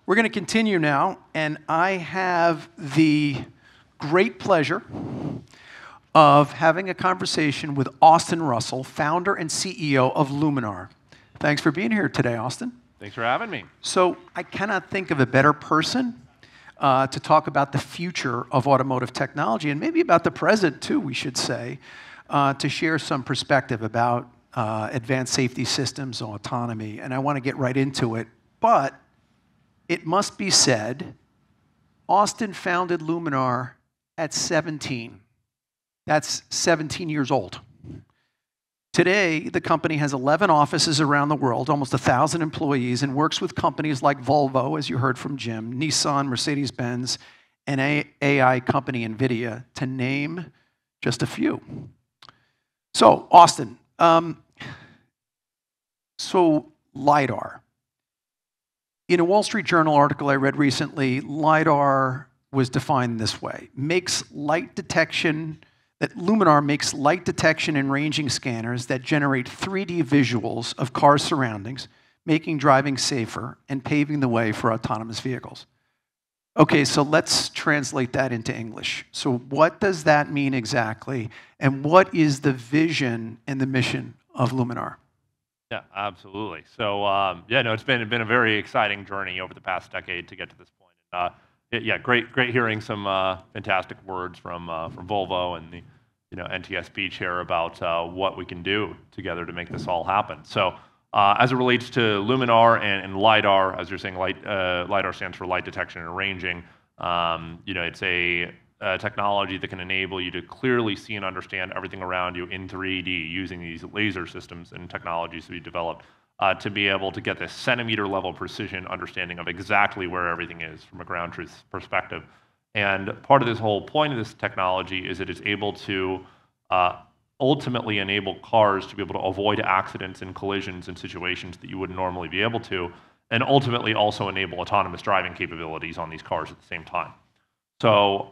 We're going to continue now, and I have the great pleasure of having a conversation with Austin Russell, founder and CEO of Luminar. Thanks for being here today, Austin. Thanks for having me. So I cannot think of a better person to talk about the future of automotive technology, and maybe about the present too, we should say, to share some perspective about advanced safety systems and autonomy. And I want to get right into it, but it must be said, Austin founded Luminar at 17. That's 17 years old. Today, the company has 11 offices around the world, almost 1,000 employees, and works with companies like Volvo, as you heard from Jim, Nissan, Mercedes-Benz, and AI company NVIDIA, to name just a few. So, Austin, LiDAR. In a Wall Street Journal article I read recently, LiDAR was defined this way: Luminar makes light detection and ranging scanners that generate 3D visuals of car surroundings, making driving safer and paving the way for autonomous vehicles. Okay, so let's translate that into English. So what does that mean exactly, and what is the vision and the mission of Luminar? Yeah, absolutely. So it's been a very exciting journey over the past decade to get to this point. Great hearing some fantastic words from Volvo and the NTSB chair about what we can do together to make this all happen. So as it relates to Luminar and LiDAR, as you're saying, LiDAR stands for light detection and ranging. It's a technology that can enable you to clearly see and understand everything around you in 3D using these laser systems and technologies that we developed to be able to get this centimeter level precision understanding of exactly where everything is from a ground truth perspective. And part of this whole point of this technology is that it's able to ultimately enable cars to be able to avoid accidents and collisions in situations that you wouldn't normally be able to, and ultimately also enable autonomous driving capabilities on these cars at the same time. So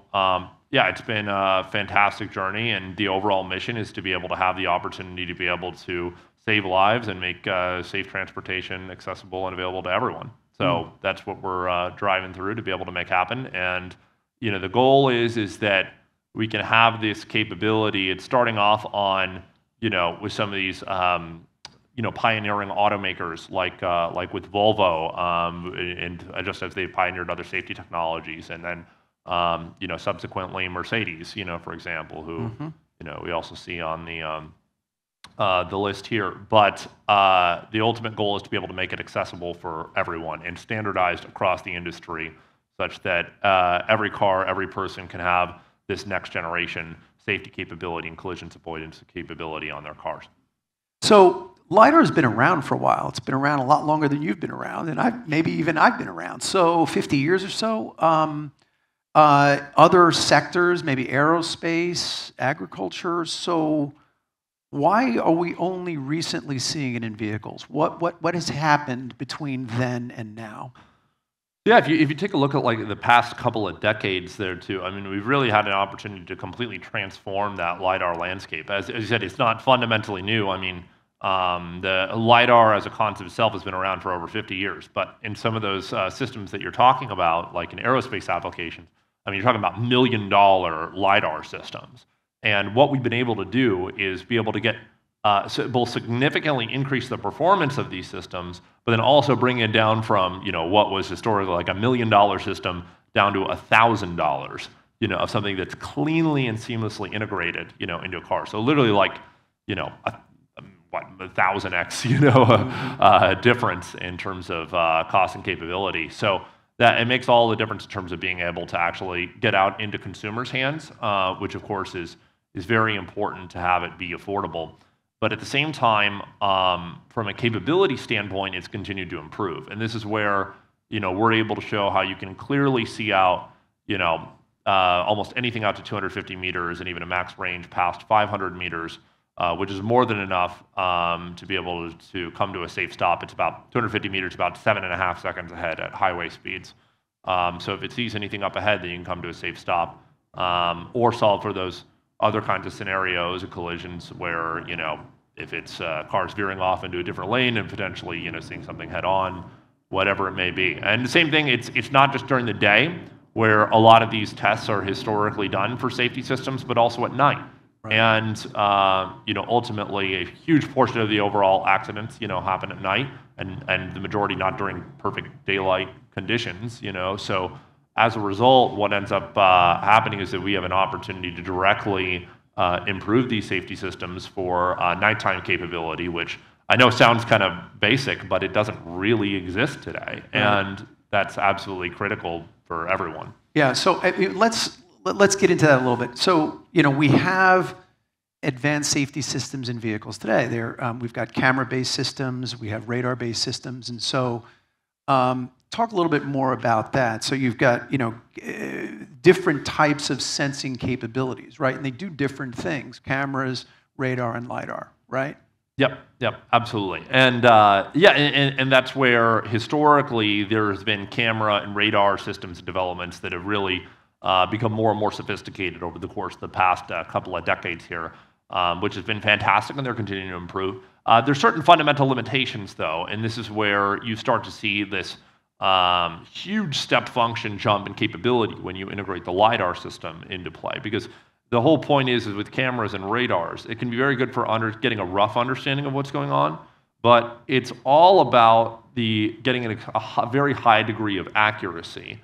it's been a fantastic journey, and the overall mission is to be able to have the opportunity to be able to save lives and make safe transportation accessible and available to everyone. So that's what we're driving through to be able to make happen. And the goal is that we can have this capability. It's starting off on with some of these pioneering automakers like with Volvo, and just as they pioneered other safety technologies, and then subsequently Mercedes, for example, who we also see on the list here. But the ultimate goal is to be able to make it accessible for everyone and standardized across the industry, such that every car, every person can have this next generation safety capability and collision avoidance capability on their cars. So LiDAR has been around for a while. It's been around a lot longer than you've been around, and maybe even I've been around. So 50 years or so. Other sectors, maybe aerospace, agriculture. So why are we only recently seeing it in vehicles? What has happened between then and now? Yeah, if you take a look at the past couple of decades there too, I mean, we've really had an opportunity to completely transform that LiDAR landscape. As you said, it's not fundamentally new. I mean, the LiDAR as a concept itself has been around for over 50 years, but in some of those systems that you're talking about, like in aerospace applications, I mean, you're talking about $1 million LiDAR systems. And what we've been able to do is be able to get both significantly increase the performance of these systems, but then also bring it down from what was historically like $1 million system down to $1,000, of something that's cleanly and seamlessly integrated, into a car. So literally like, 1,000x, difference in terms of cost and capability. So that it makes all the difference in terms of being able to actually get out into consumers' hands, which of course is very important to have it be affordable. But at the same time, from a capability standpoint, it's continued to improve. And this is where we're able to show how you can clearly see out almost anything out to 250 meters and even a max range past 500 meters, which is more than enough to be able to come to a safe stop. It's about 250 meters, about 7.5 seconds ahead at highway speeds. So if it sees anything up ahead, then you can come to a safe stop or solve for those other kinds of scenarios of collisions where, if it's cars veering off into a different lane and potentially, seeing something head on, whatever it may be. And the same thing, it's not just during the day where a lot of these tests are historically done for safety systems, but also at night. Right. And ultimately, a huge portion of the overall accidents, happen at night, and the majority not during perfect daylight conditions. So as a result, what ends up happening is that we have an opportunity to directly improve these safety systems for nighttime capability, which I know sounds kind of basic, but it doesn't really exist today, and that's absolutely critical for everyone. Yeah. So let's get into that a little bit. So we have advanced safety systems in vehicles today. We've got camera-based systems, we have radar-based systems, and so talk a little bit more about that. So you've got different types of sensing capabilities, right? And they do different things: cameras, radar, and LiDAR, right? Yep, absolutely. And and that's where historically there's been camera and radar systems developments that have really become more and more sophisticated over the course of the past couple of decades here, which has been fantastic, and they're continuing to improve. There's certain fundamental limitations, though, and this is where you start to see this huge step function jump in capability when you integrate the LiDAR system into play, because the whole point is with cameras and radars, it can be very good for getting a rough understanding of what's going on, but it's all about getting a very high degree of accuracy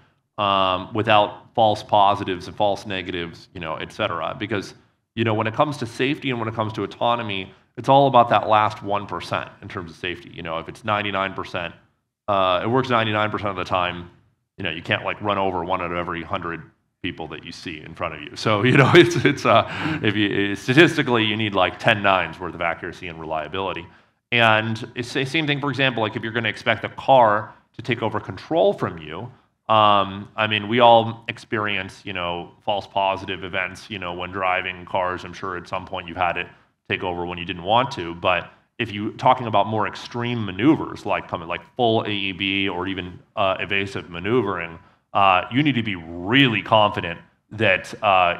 without false positives and false negatives, et cetera. Because when it comes to safety and when it comes to autonomy, it's all about that last 1% in terms of safety. If it's 99%, it works 99% of the time. You can't run over one out of every 100 people that you see in front of you. So statistically you need 10 nines worth of accuracy and reliability. And it's the same thing, for example, if you're going to expect a car to take over control from you. We all experience false positive events when driving cars. I'm sure at some point you've had it take over when you didn't want to. But if you're talking about more extreme maneuvers like full AEB or even evasive maneuvering, you need to be really confident that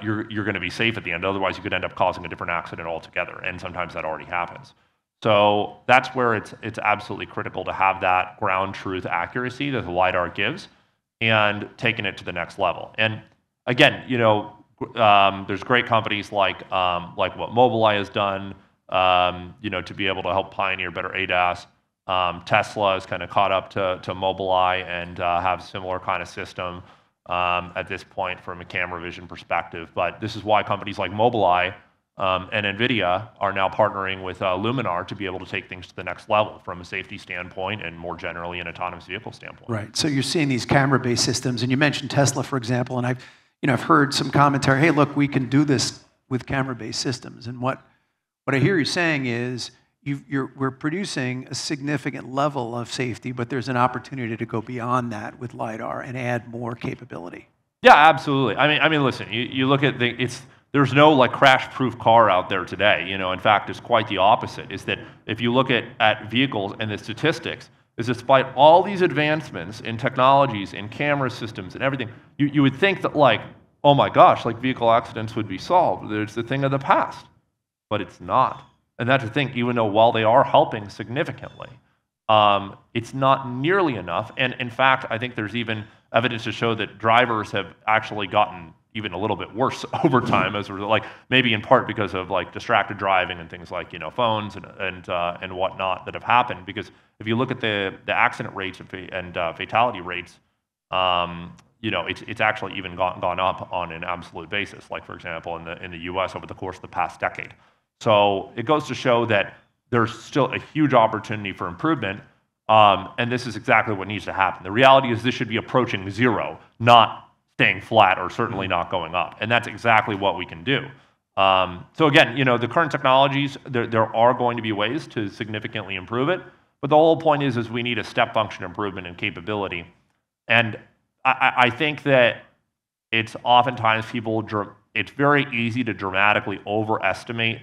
you're going to be safe at the end. Otherwise, you could end up causing a different accident altogether, and sometimes that already happens. So that's where it's absolutely critical to have that ground truth accuracy that the LiDAR gives, and taking it to the next level. And again, there's great companies like what Mobileye has done, to be able to help pioneer better ADAS. Tesla is kind of caught up to Mobileye and have a similar kind of system at this point from a camera vision perspective. But this is why companies like Mobileye and NVIDIA are now partnering with Luminar to be able to take things to the next level from a safety standpoint and more generally an autonomous vehicle standpoint. Right. So you're seeing these camera-based systems, and you mentioned Tesla, for example, and I've heard some commentary. Hey, look, we can do this with camera-based systems. And what I hear you saying is we're producing a significant level of safety, but there's an opportunity to go beyond that with LiDAR and add more capability. Yeah, absolutely. Listen, you look at there's no crash-proof car out there today. In fact, it's quite the opposite. Is that if you look at vehicles and the statistics, is despite all these advancements in technologies, in camera systems, and everything, you would think that oh my gosh, vehicle accidents would be solved. It's the thing of the past, but it's not. And that's the thing. Even though while they are helping significantly, it's not nearly enough. And in fact, I think there's even evidence to show that drivers have actually gotten even a little bit worse over time, as a result, maybe in part because of distracted driving and things like phones and whatnot that have happened. Because if you look at the accident rates and fatality rates, it's actually even gone up on an absolute basis. For example, in the U.S. over the course of the past decade. So it goes to show that there's still a huge opportunity for improvement, and this is exactly what needs to happen. The reality is this should be approaching zero, not staying flat or certainly not going up, and that's exactly what we can do. So again, the current technologies, there are going to be ways to significantly improve it, but the whole point is we need a step function improvement in capability. And I think that it's oftentimes it's very easy to dramatically overestimate,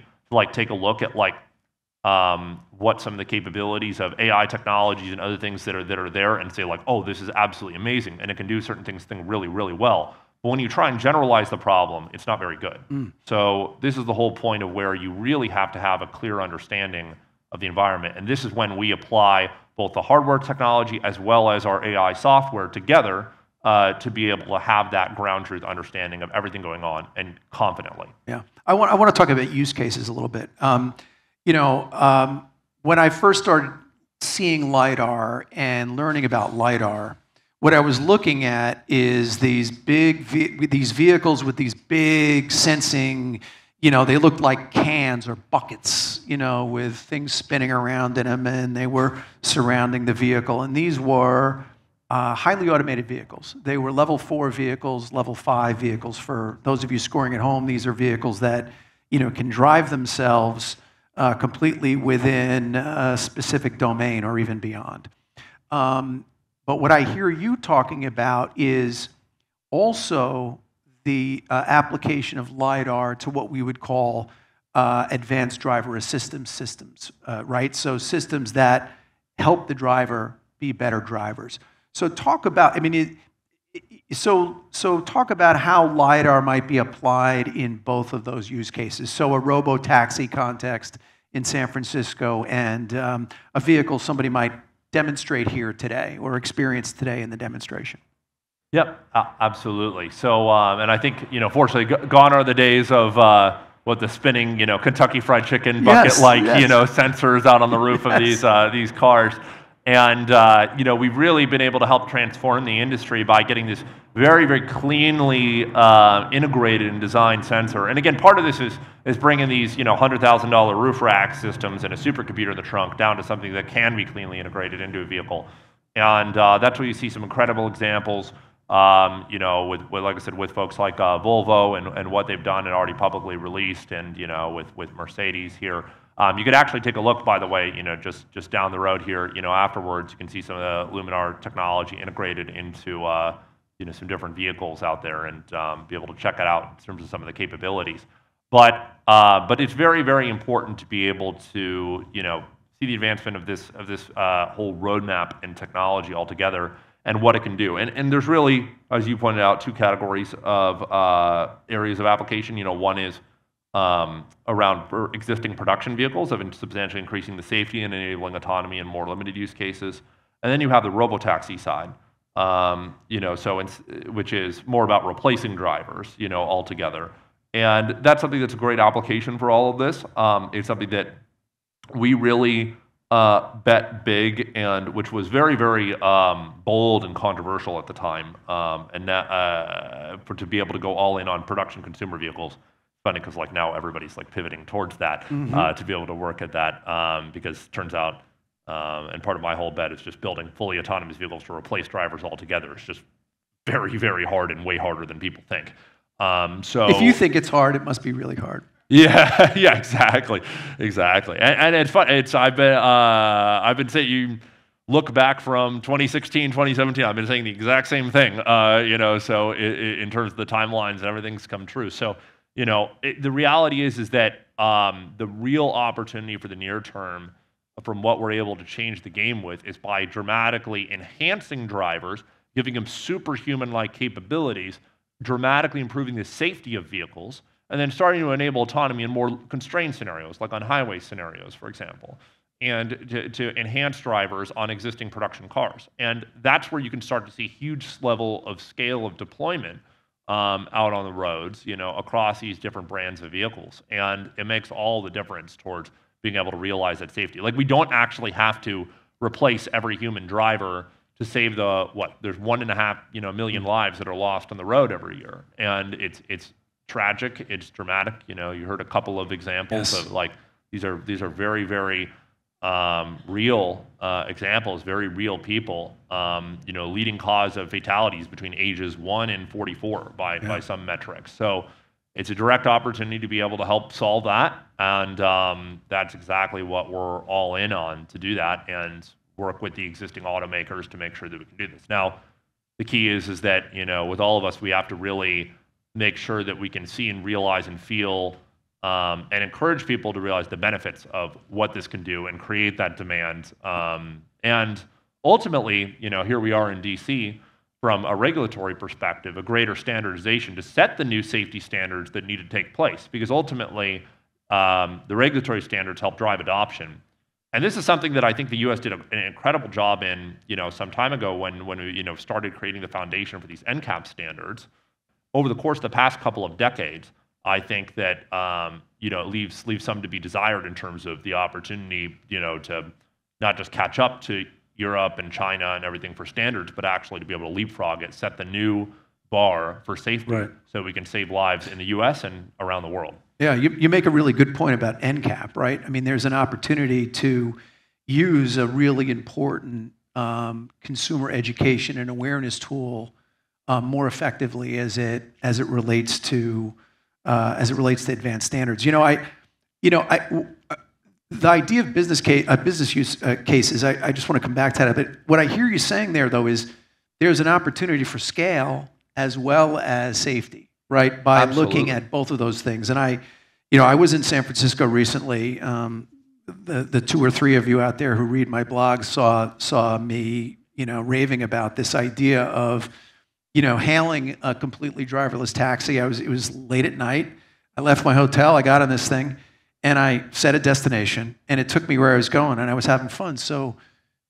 take a look at what some of the capabilities of AI technologies and other things that are there and say oh, this is absolutely amazing and it can do certain things really, really well. But when you try and generalize the problem, it's not very good. So this is the whole point of where you really have to have a clear understanding of the environment. And this is when we apply both the hardware technology as well as our AI software together to be able to have that ground truth understanding of everything going on and confidently. Yeah, I want to talk about use cases a little bit. When I first started seeing LiDAR and learning about LiDAR, what I was looking at is these vehicles with these big sensing, they looked like cans or buckets, with things spinning around in them, and they were surrounding the vehicle. And these were highly automated vehicles. They were level 4 vehicles, level 5 vehicles. For those of you scoring at home, these are vehicles that can drive themselves completely within a specific domain or even beyond. But what I hear you talking about is also the application of LiDAR to what we would call advanced driver assistance systems, right? So systems that help the driver be better drivers. So talk about, talk about how LiDAR might be applied in both of those use cases. So a robo-taxi context in San Francisco and a vehicle somebody might demonstrate here today or experience today in the demonstration. Yep, absolutely. So, and I think, fortunately, gone are the days of what the spinning, Kentucky Fried Chicken bucket-like, sensors out on the roof of these cars. And, we've really been able to help transform the industry by getting this very, very cleanly integrated and designed sensor. And again, part of this is bringing these, $100,000 roof rack systems and a supercomputer in the trunk down to something that can be cleanly integrated into a vehicle. And that's where you see some incredible examples, with like I said, with folks like Volvo and what they've done and already publicly released, and with Mercedes here. You could actually take a look, by the way, just down the road here, afterwards, you can see some of the Luminar technology integrated into, some different vehicles out there, and be able to check it out in terms of some of the capabilities. But it's very, very important to be able to, see the advancement of this whole roadmap and technology altogether and what it can do. And there's really, as you pointed out, two categories of areas of application. One is around existing production vehicles of substantially increasing the safety and enabling autonomy in more limited use cases. And then you have the robotaxi side, which is more about replacing drivers, altogether. And that's something that's a great application for all of this. It's something that we really bet big, and which was very, very bold and controversial at the time, to be able to go all in on production consumer vehicles. Funny because now everybody's pivoting towards that, to be able to work at that, because it turns out, and part of my whole bet is just building fully autonomous vehicles to replace drivers altogether. It's just very, very hard and way harder than people think. So if you think it's hard, it must be really hard. Yeah, yeah, exactly. And it's fun. I've been saying, you look back from 2016, 2017, I've been saying the exact same thing, so in terms of the timelines and everything's come true. So, the reality is that the real opportunity for the near term from what we're able to change the game with is by dramatically enhancing drivers, giving them superhuman-like capabilities, dramatically improving the safety of vehicles, and then starting to enable autonomy in more constrained scenarios, like on highway scenarios, for example, and to enhance drivers on existing production cars. And that's where you can start to see huge level of scale of deployment out on the roads, across these different brands of vehicles. And it makes all the difference towards being able to realize that safety. We don't actually have to replace every human driver to save there's 1.5 million lives that are lost on the road every year. And it's tragic, it's dramatic. You heard a couple of examples of these are very, very real examples, very real people. Leading cause of fatalities between ages 1 and 44 by some metrics. So it's a direct opportunity to be able to help solve that, and that's exactly what we're all in on to do that, and work with the existing automakers to make sure that we can do this. Now, the key is that with all of us, we have to really make sure that we can see and realize and feel and encourage people to realize the benefits of what this can do and create that demand. And ultimately, here we are in DC, from a regulatory perspective, a greater standardization to set the new safety standards that need to take place. Because ultimately, the regulatory standards help drive adoption. And this is something that I think the U.S. did an incredible job in, some time ago when we, started creating the foundation for these NCAP standards. Over the course of the past couple of decades, I think that, it leaves some to be desired in terms of the opportunity, to not just catch up to Europe and China and everything for standards, but actually to be able to leapfrog it, set the new bar for safety, Right. so we can save lives in the U.S. and around the world. Yeah, you make a really good point about NCAP, right? I mean, there's an opportunity to use a really important consumer education and awareness tool more effectively as it relates to advanced standards. The idea of business use cases. I just want to come back to that. But what I hear you saying there, though, is there's an opportunity for scale as well as safety, right? By Absolutely. looking at both of those things. And I was in San Francisco recently. The two or three of you out there who read my blog saw me, raving about this idea of, hailing a completely driverless taxi. It was late at night. I left my hotel. I got on this thing, and I set a destination, and it took me where I was going, and I was having fun. So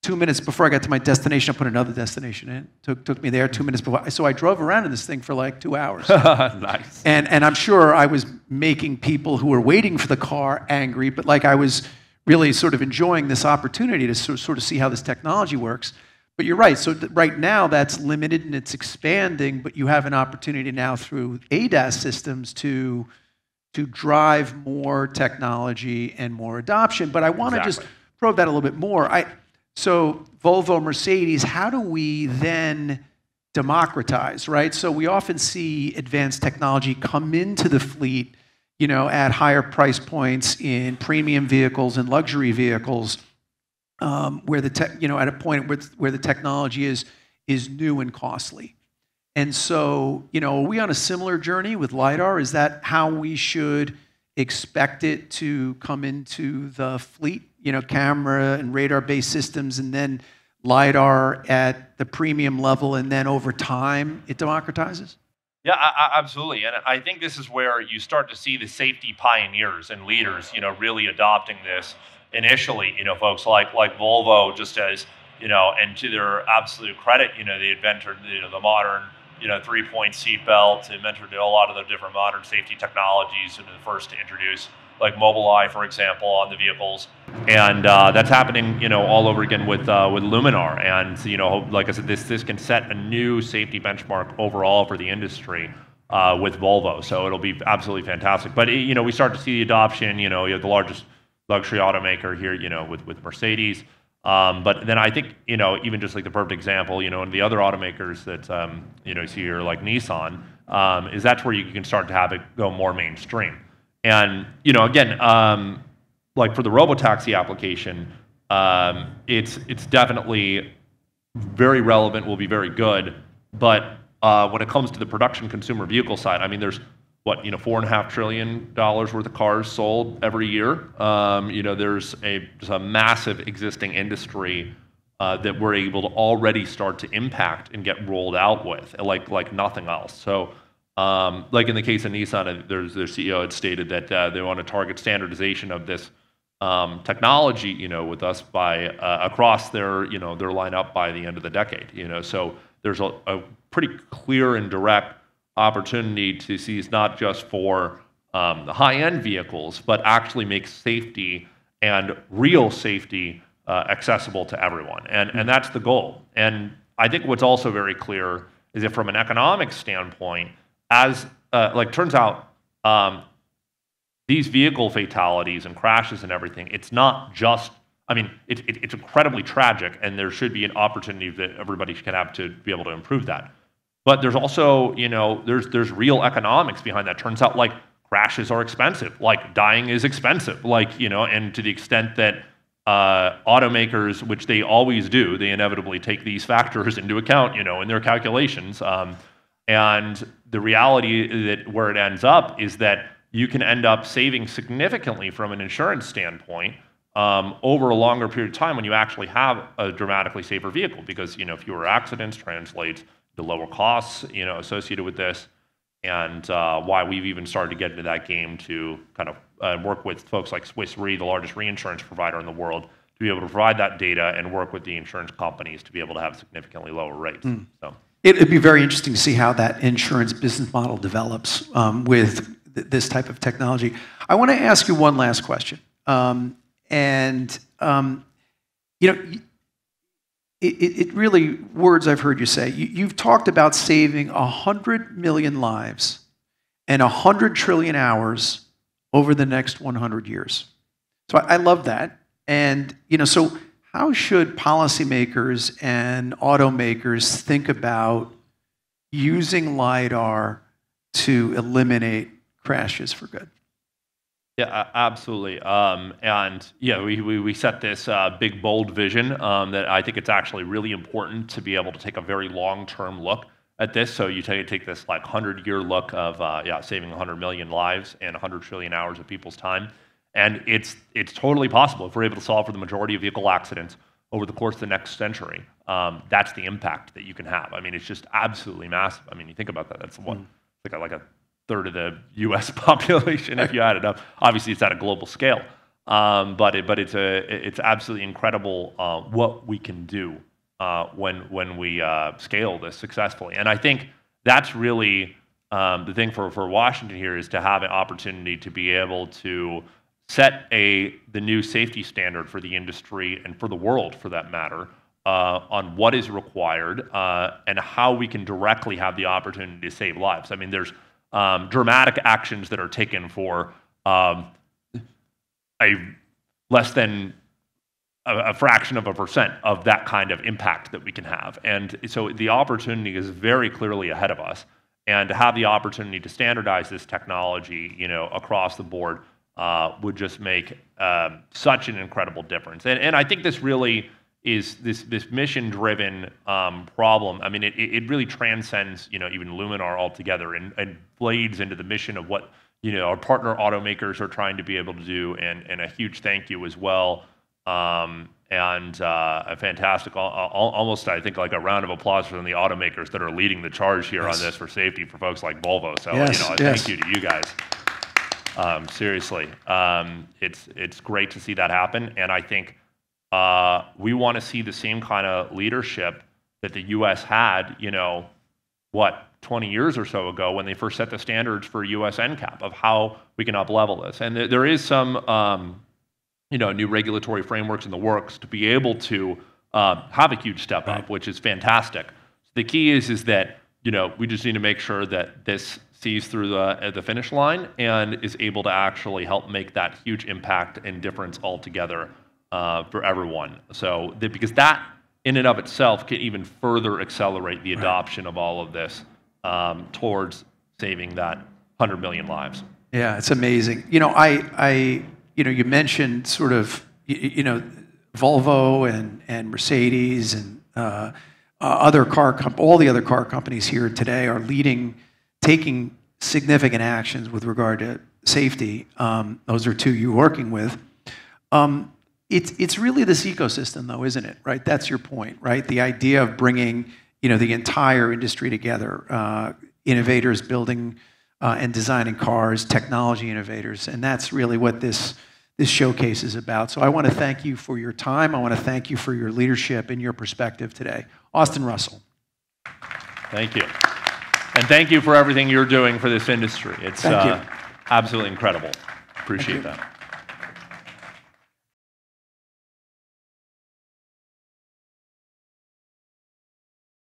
2 minutes before I got to my destination, I put another destination in. Took me there 2 minutes before. So I drove around in this thing for like 2 hours. Nice. And I'm sure I was making people who were waiting for the car angry, but like I was really sort of enjoying this opportunity to sort of see how this technology works. But you're right. So right now that's limited and it's expanding, but you have an opportunity now through ADAS systems to drive more technology and more adoption. But I want to just probe that a little bit more. So Volvo, Mercedes, how do we then democratize, right? So we often see advanced technology come into the fleet, at higher price points in premium vehicles and luxury vehicles, where at a point where the technology is new and costly. And so, are we on a similar journey with LiDAR? Is that how we should expect it to come into the fleet? Camera and radar-based systems, and then LiDAR at the premium level, and then over time it democratizes? Yeah, absolutely. And I think this is where you start to see the safety pioneers and leaders, really adopting this initially. Folks like Volvo, just as, and to their absolute credit, they invented, the modern, 3-point seatbelt, invented a lot of the different modern safety technologies, and the first to introduce like Mobileye, for example, on the vehicles. And that's happening, all over again with Luminar. And, like I said, this can set a new safety benchmark overall for the industry with Volvo. So it'll be absolutely fantastic. But, we start to see the adoption, you have the largest luxury automaker here, with Mercedes. But then I think, even just like the perfect example, and the other automakers that, see here, like Nissan, is that's where you can start to have it go more mainstream. And, again, like for the robotaxi application, it's definitely very relevant, will be very good. But when it comes to the production consumer vehicle side, I mean, there's $4.5 trillion worth of cars sold every year. There's a massive existing industry that we're able to already start to impact and get rolled out with, like nothing else. So. Like in the case of Nissan, their CEO had stated that they want to target standardization of this technology, with us by across their lineup by the end of the decade. So there's a pretty clear and direct opportunity to seize not just for the high-end vehicles, but actually make safety and real safety accessible to everyone, and that's the goal. And I think what's also very clear is that from an economic standpoint, as turns out, these vehicle fatalities and crashes and everything, it's not just, it's incredibly tragic, and there should be an opportunity that everybody can have to be able to improve that. But there's also, there's real economics behind that. Turns out, crashes are expensive, dying is expensive, and to the extent that automakers, which they always do, they inevitably take these factors into account, in their calculations. And the reality that where it ends up is that you can end up saving significantly from an insurance standpoint over a longer period of time when you actually have a dramatically safer vehicle, because fewer accidents translates to lower costs associated with this, and why we've even started to get into that game to kind of work with folks like Swiss Re, the largest reinsurance provider in the world, to be able to provide that data and work with the insurance companies to be able to have significantly lower rates. So. It'd be very interesting to see how that insurance business model develops with this type of technology. I want to ask you one last question. It really, words I've heard you say, you've talked about saving 100 million lives and 100 trillion hours over the next 100 years. So I love that. And, so how should policymakers and automakers think about using LiDAR to eliminate crashes for good? Yeah, absolutely. And yeah, we set this big, bold vision that I think it's actually really important to be able to take a very long-term look at this. So you take this like 100-year look of saving 100 million lives and 100 trillion hours of people's time. And it's totally possible if we're able to solve for the majority of vehicle accidents over the course of the next century. That's the impact that you can have. I mean, it's just absolutely massive. I mean, you think about that. That's what, like a third of the U.S. population if you add it up. Obviously, it's at a global scale, but it's absolutely incredible what we can do when we scale this successfully. And I think that's really the thing for Washington here is to have an opportunity to be able to set the new safety standard for the industry and for the world, for that matter, on what is required and how we can directly have the opportunity to save lives. I mean, there's dramatic actions that are taken for a less than a fraction of a % of that kind of impact that we can have. And so the opportunity is very clearly ahead of us. And to have the opportunity to standardize this technology, across the board would just make such an incredible difference. And I think this really is this mission-driven problem. I mean, it really transcends, even Luminar altogether and blades into the mission of what, our partner automakers are trying to be able to do. And a huge thank you as well. A fantastic, almost I think like a round of applause from the automakers that are leading the charge here on this for safety for folks like Volvo. So, thank you to you guys. Seriously, it's great to see that happen. And I think we want to see the same kind of leadership that the U.S. had, 20 years or so ago when they first set the standards for U.S. NCAP of how we can up-level this. And there is some, new regulatory frameworks in the works to be able to have a huge step up, which is fantastic. The key is that, we just need to make sure that this sees through the finish line and is able to actually help make that huge impact and difference altogether for everyone. So because that in and of itself can even further accelerate the adoption of all of this towards saving that 100 million lives. Yeah, it's amazing. You mentioned sort of, Volvo and Mercedes and all the other car companies here today are taking significant actions with regard to safety. Those are two you're working with. It's really this ecosystem, though, isn't it? Right? That's your point, right? The idea of bringing, the entire industry together, innovators building and designing cars, technology innovators, and that's really what this showcase is about. So I want to thank you for your time. I want to thank you for your leadership and your perspective today. Austin Russell. Thank you. And thank you for everything you're doing for this industry. It's absolutely incredible. Appreciate that.